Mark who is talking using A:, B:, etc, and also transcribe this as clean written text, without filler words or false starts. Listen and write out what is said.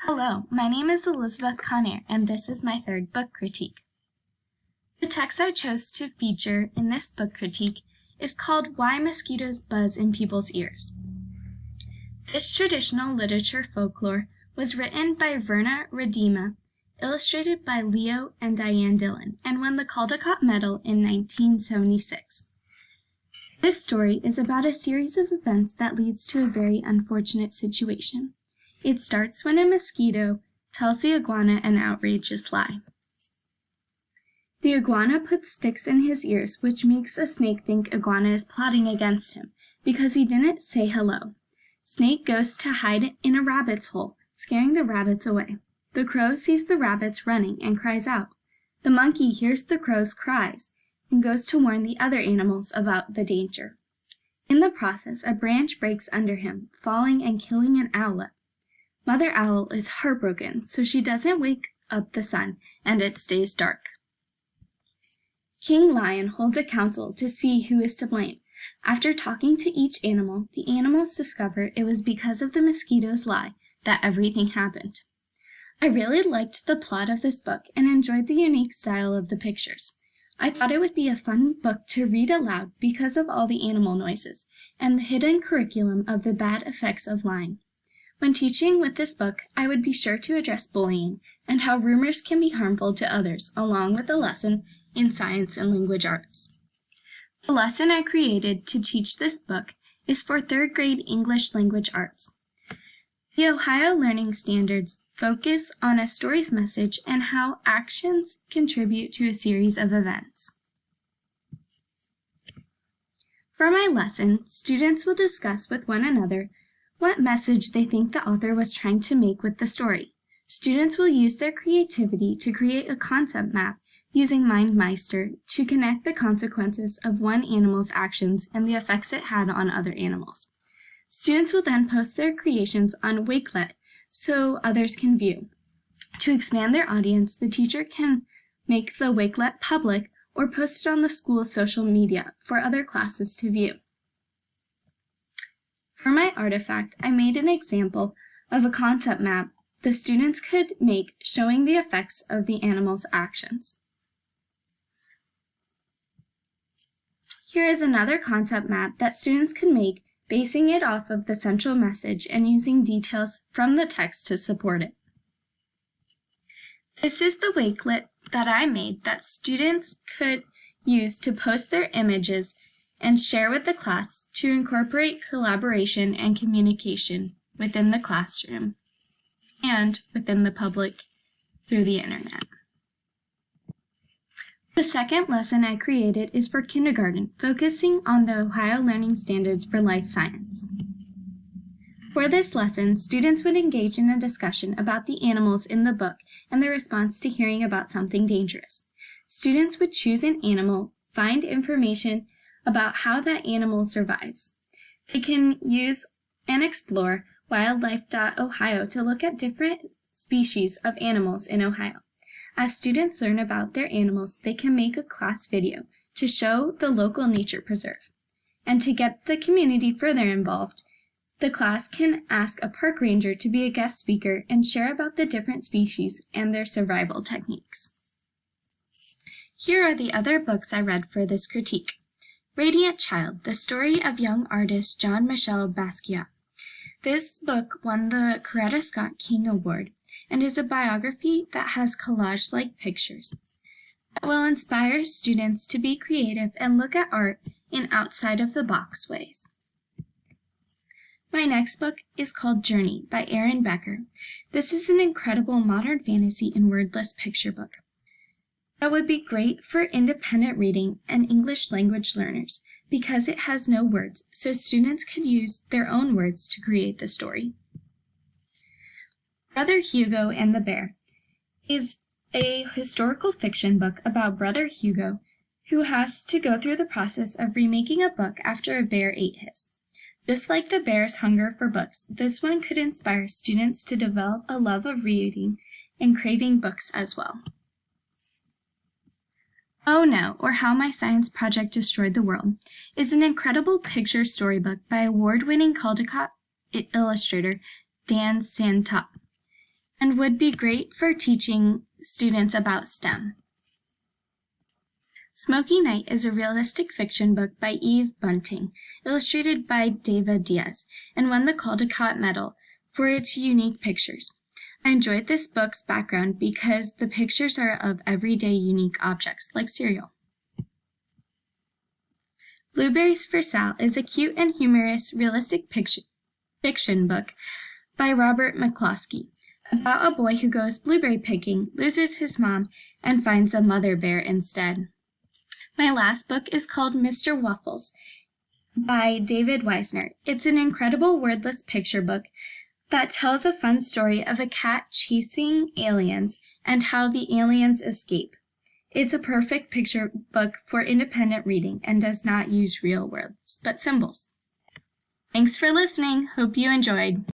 A: Hello, my name is Elizabeth Conair, and this is my third book critique. The text I chose to feature in this book critique is called Why Mosquitoes Buzz in People's Ears. This traditional literature folklore was written by Verna Radema, illustrated by Leo and Diane Dillon, and won the Caldecott Medal in 1976. This story is about a series of events that leads to a very unfortunate situation. It starts when a mosquito tells the iguana an outrageous lie. The iguana puts sticks in his ears, which makes a snake think iguana is plotting against him because he didn't say hello. Snake goes to hide in a rabbit's hole, scaring the rabbits away. The crow sees the rabbits running and cries out. The monkey hears the crow's cries and goes to warn the other animals about the danger. In the process, a branch breaks under him, falling and killing an owlet. Mother Owl is heartbroken, so she doesn't wake up the sun, and it stays dark. King Lion holds a council to see who is to blame. After talking to each animal, the animals discover it was because of the mosquito's lie that everything happened. I really liked the plot of this book and enjoyed the unique style of the pictures. I thought it would be a fun book to read aloud because of all the animal noises and the hidden curriculum of the bad effects of lying. When teaching with this book, I would be sure to address bullying and how rumors can be harmful to others, along with a lesson in science and language arts. The lesson I created to teach this book is for third grade English language arts. The Ohio Learning Standards focus on a story's message and how actions contribute to a series of events. For my lesson, students will discuss with one another what message they think the author was trying to make with the story. Students will use their creativity to create a concept map using MindMeister to connect the consequences of one animal's actions and the effects it had on other animals. Students will then post their creations on Wakelet so others can view. To expand their audience, the teacher can make the Wakelet public or post it on the school's social media for other classes to view. For my artifact, I made an example of a concept map the students could make showing the effects of the animal's actions. Here is another concept map that students could make basing it off of the central message and using details from the text to support it. This is the Wakelet that I made that students could use to post their images and share with the class to incorporate collaboration and communication within the classroom and within the public through the internet. The second lesson I created is for kindergarten, focusing on the Ohio Learning Standards for Life Science. For this lesson, students would engage in a discussion about the animals in the book and their response to hearing about something dangerous. Students would choose an animal, find information about how that animal survives. They can use and explore wildlife.ohio to look at different species of animals in Ohio. As students learn about their animals, they can make a class video to show the local nature preserve. And to get the community further involved, the class can ask a park ranger to be a guest speaker and share about the different species and their survival techniques. Here are the other books I read for this critique. Radiant Child, the story of young artist Jean-Michel Basquiat. This book won the Coretta Scott King Award and is a biography that has collage-like pictures that will inspire students to be creative and look at art in outside-of-the-box ways. My next book is called Journey by Aaron Becker. This is an incredible modern fantasy and wordless picture book that would be great for independent reading and English language learners because it has no words, so students could use their own words to create the story. Brother Hugo and the Bear is a historical fiction book about Brother Hugo who has to go through the process of remaking a book after a bear ate his. Just like the bear's hunger for books, this one could inspire students to develop a love of reading and craving books as well. Oh No, or How My Science Project Destroyed the World, is an incredible picture storybook by award-winning Caldecott illustrator Dan Santop. and would be great for teaching students about STEM. Smoky Night is a realistic fiction book by Eve Bunting, illustrated by David Diaz, and won the Caldecott Medal for its unique pictures. I enjoyed this book's background because the pictures are of everyday unique objects, like cereal. Blueberries for Sal is a cute and humorous realistic fiction book by Robert McCloskey, about a boy who goes blueberry picking, loses his mom, and finds a mother bear instead. My last book is called Mr. Waffles by David Weisner. It's an incredible wordless picture book that tells a fun story of a cat chasing aliens and how the aliens escape. It's a perfect picture book for independent reading and does not use real words, but symbols. Thanks for listening. Hope you enjoyed.